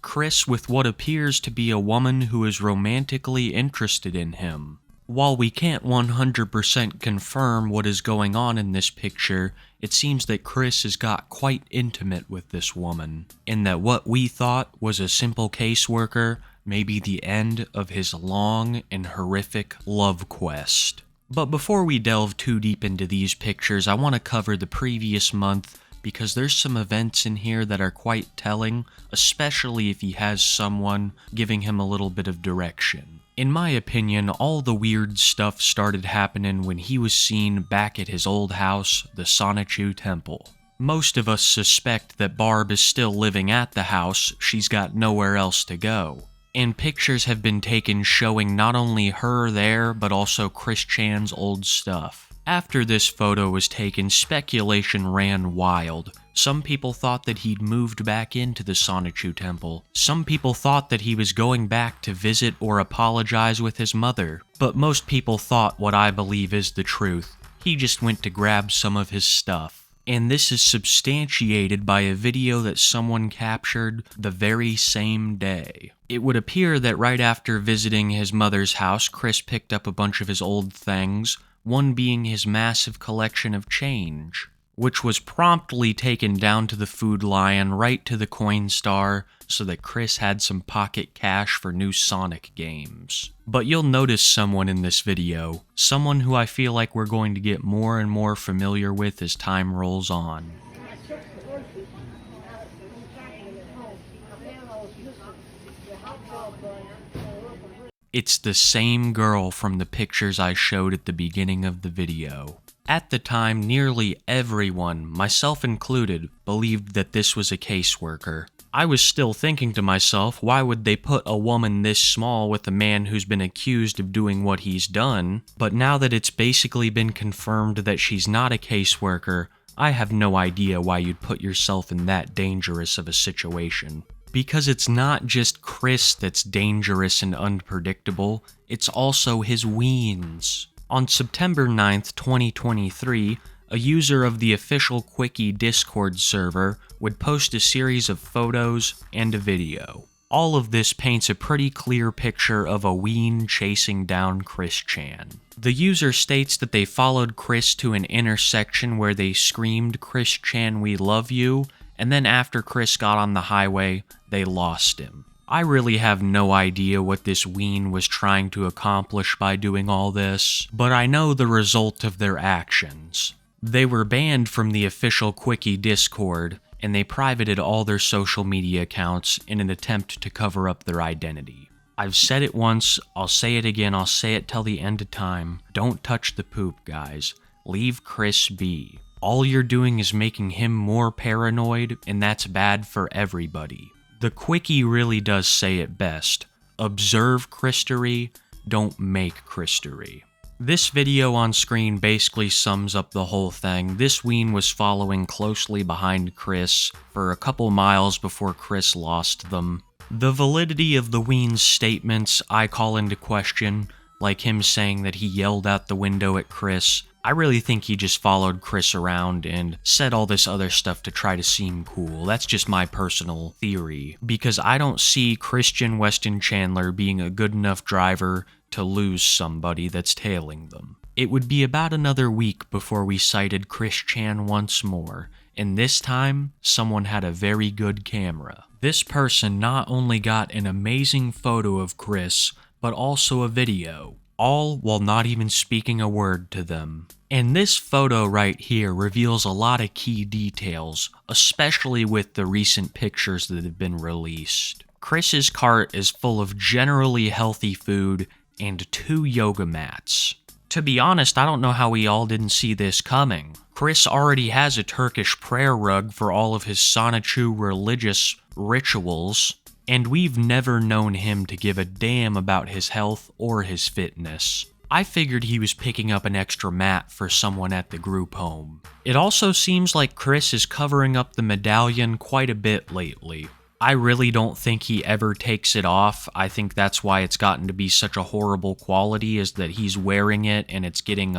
Chris with what appears to be a woman who is romantically interested in him. While we can't 100% confirm what is going on in this picture, it seems that Chris has got quite intimate with this woman, and that what we thought was a simple caseworker may be the end of his long and horrific love quest. But before we delve too deep into these pictures, I want to cover the previous month because there's some events in here that are quite telling, especially if he has someone giving him a little bit of direction. In my opinion, all the weird stuff started happening when he was seen back at his old house, the Sonichu Temple. Most of us suspect that Barb is still living at the house, she's got nowhere else to go. And pictures have been taken showing not only her there, but also Chris Chan's old stuff. After this photo was taken, speculation ran wild. Some people thought that he'd moved back into the Sonichu Temple. Some people thought that he was going back to visit or apologize with his mother. But most people thought what I believe is the truth. He just went to grab some of his stuff. And this is substantiated by a video that someone captured the very same day. It would appear that right after visiting his mother's house, Chris picked up a bunch of his old things, one being his massive collection of change, which was promptly taken down to the Food Lion right to the Coinstar so that Chris had some pocket cash for new Sonic games. But you'll notice someone in this video, someone who I feel like we're going to get more and more familiar with as time rolls on. It's the same girl from the pictures I showed at the beginning of the video. At the time, nearly everyone, myself included, believed that this was a caseworker. I was still thinking to myself, why would they put a woman this small with a man who's been accused of doing what he's done? But now that it's basically been confirmed that she's not a caseworker, I have no idea why you'd put yourself in that dangerous of a situation. Because it's not just Chris that's dangerous and unpredictable, it's also his weens. On September 9th, 2023, a user of the official Quickie Discord server would post a series of photos and a video. All of this paints a pretty clear picture of a ween chasing down Chris Chan. The user states that they followed Chris to an intersection where they screamed, "Chris Chan, we love you," and then after Chris got on the highway, they lost him. I really have no idea what this ween was trying to accomplish by doing all this, but I know the result of their actions. They were banned from the official Quickie Discord, and they privated all their social media accounts in an attempt to cover up their identity. I've said it once, I'll say it again, I'll say it till the end of time. Don't touch the poop, guys. Leave Chris be. All you're doing is making him more paranoid, and that's bad for everybody. The Quickie really does say it best. Observe Christery, don't make Christery. This video on screen basically sums up the whole thing. This ween was following closely behind Chris for a couple miles before Chris lost them. The validity of the ween's statements I call into question, like him saying that he yelled out the window at Chris. I really think he just followed Chris around and said all this other stuff to try to seem cool. That's just my personal theory, because I don't see Christian Weston Chandler being a good enough driver to lose somebody that's tailing them. It would be about another week before we sighted Chris Chan once more, and this time, someone had a very good camera. This person not only got an amazing photo of Chris, but also a video, all while not even speaking a word to them. And this photo right here reveals a lot of key details, especially with the recent pictures that have been released. Chris's cart is full of generally healthy food and 2 yoga mats. To be honest, I don't know how we all didn't see this coming. Chris already has a Turkish prayer rug for all of his Sonichu religious rituals, and we've never known him to give a damn about his health or his fitness. I figured he was picking up an extra mat for someone at the group home. It also seems like Chris is covering up the medallion quite a bit lately. I really don't think he ever takes it off. I think that's why it's gotten to be such a horrible quality, is that he's wearing it and it's getting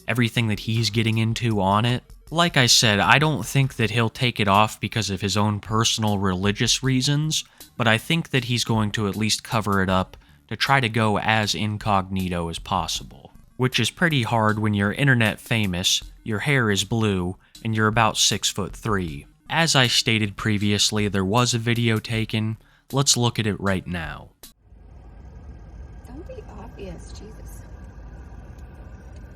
everything that he's getting into on it. Like I said, I don't think that he'll take it off because of his own personal religious reasons, but I think that he's going to at least cover it up to try to go as incognito as possible, which is pretty hard when you're internet famous, your hair is blue, and you're about 6'3". As I stated previously, there was a video taken. Let's look at it right now. Don't be obvious, Jesus.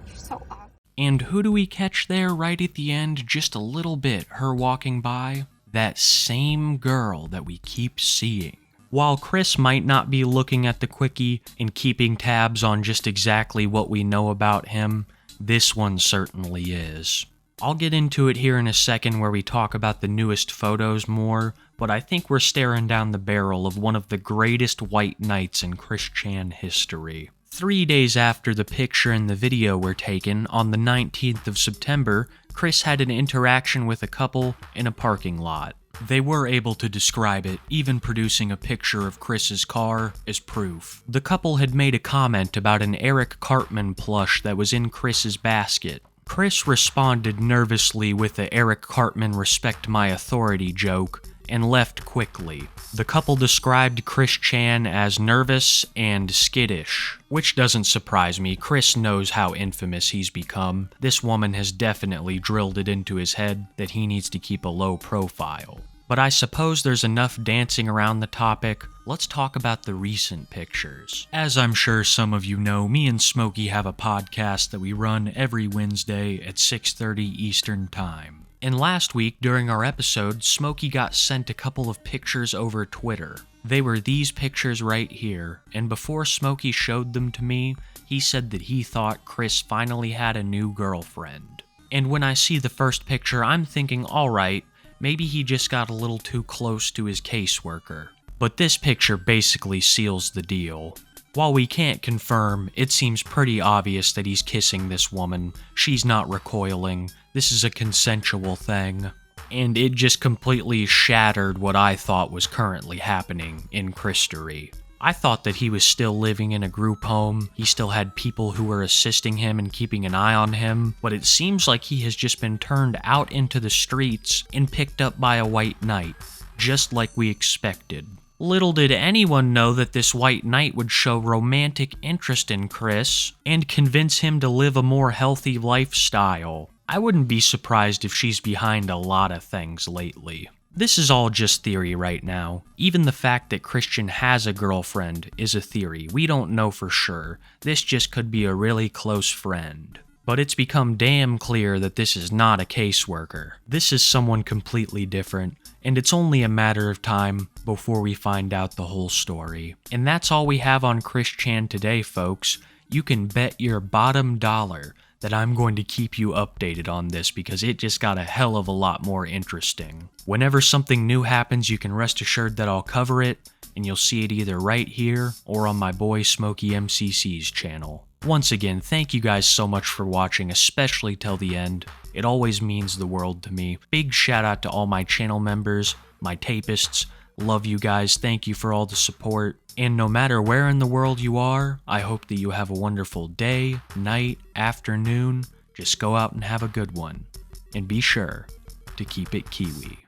You're so obvious. And who do we catch there right at the end, just a little bit, her walking by? That same girl that we keep seeing. While Chris might not be looking at the quickie and keeping tabs on just exactly what we know about him, this one certainly is. I'll get into it here in a second where we talk about the newest photos more, but I think we're staring down the barrel of one of the greatest white knights in Chris Chan history. 3 days after the picture and the video were taken, on the 19th of September, Chris had an interaction with a couple in a parking lot. They were able to describe it, even producing a picture of Chris's car as proof. The couple had made a comment about an Eric Cartman plush that was in Chris's basket. Chris responded nervously with the Eric Cartman respect my authority joke, and left quickly. The couple described Chris Chan as nervous and skittish, which doesn't surprise me. Chris knows how infamous he's become. This woman has definitely drilled it into his head that he needs to keep a low profile. But I suppose there's enough dancing around the topic. Let's talk about the recent pictures. As I'm sure some of you know, me and Smokey have a podcast that we run every Wednesday at 6:30 Eastern Time. And last week, during our episode, Smokey got sent a couple of pictures over Twitter. They were these pictures right here, and before Smokey showed them to me, he said that he thought Chris finally had a new girlfriend. And when I see the first picture, I'm thinking, alright, maybe he just got a little too close to his caseworker. But this picture basically seals the deal. While we can't confirm, it seems pretty obvious that he's kissing this woman. She's not recoiling. This is a consensual thing. And it just completely shattered what I thought was currently happening in Christery. I thought that he was still living in a group home. He still had people who were assisting him and keeping an eye on him. But it seems like he has just been turned out into the streets and picked up by a white knight. Just like we expected. Little did anyone know that this white knight would show romantic interest in Chris and convince him to live a more healthy lifestyle. I wouldn't be surprised if she's behind a lot of things lately. This is all just theory right now. Even the fact that Christian has a girlfriend is a theory. We don't know for sure. This just could be a really close friend. But it's become damn clear that this is not a caseworker. This is someone completely different, and it's only a matter of time before we find out the whole story. And that's all we have on Chris Chan today, folks. You can bet your bottom dollar that I'm going to keep you updated on this because it just got a hell of a lot more interesting. Whenever something new happens, you can rest assured that I'll cover it, and you'll see it either right here or on my boy Smokey MCC's channel. Once again, thank you guys so much for watching, especially till the end. It always means the world to me. Big shout out to all my channel members, my tapists. Love you guys. Thank you for all the support. And no matter where in the world you are, I hope that you have a wonderful day, night, afternoon. Just go out and have a good one. And be sure to keep it Kiwi.